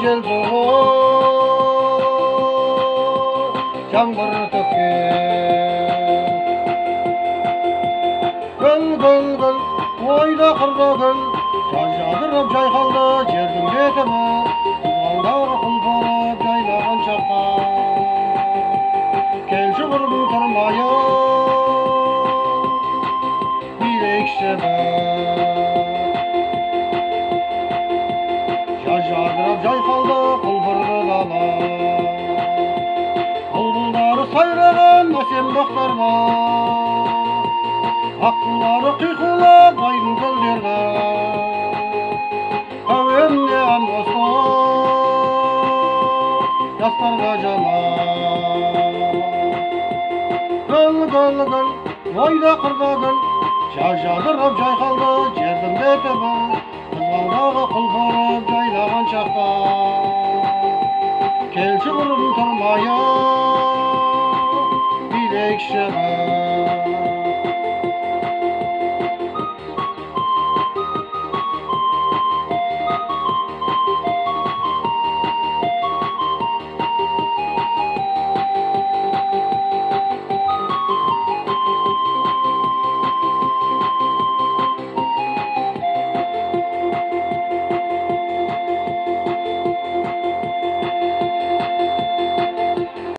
jel soğuk yağmur tökкен gül gül gül oyda kırda gül жадырып жайқалды жердің бетімі қызғалдақ құлпырып жайнаған шақта келші құрбым тұрмайын билейікші бір жадырып жайқалды құлпырды дала бұлбұлдары сайраған әсем бақтарда аққулары қиқулап айдын көлдерде әуенне ән қосып жастарға жана гүл гүл гүл ойда қырда гүл жадырып жайқалды жердің беті бір қызғалдағы құлпырып жайнаған шақта келші құрбым тұрмайын билейікші бір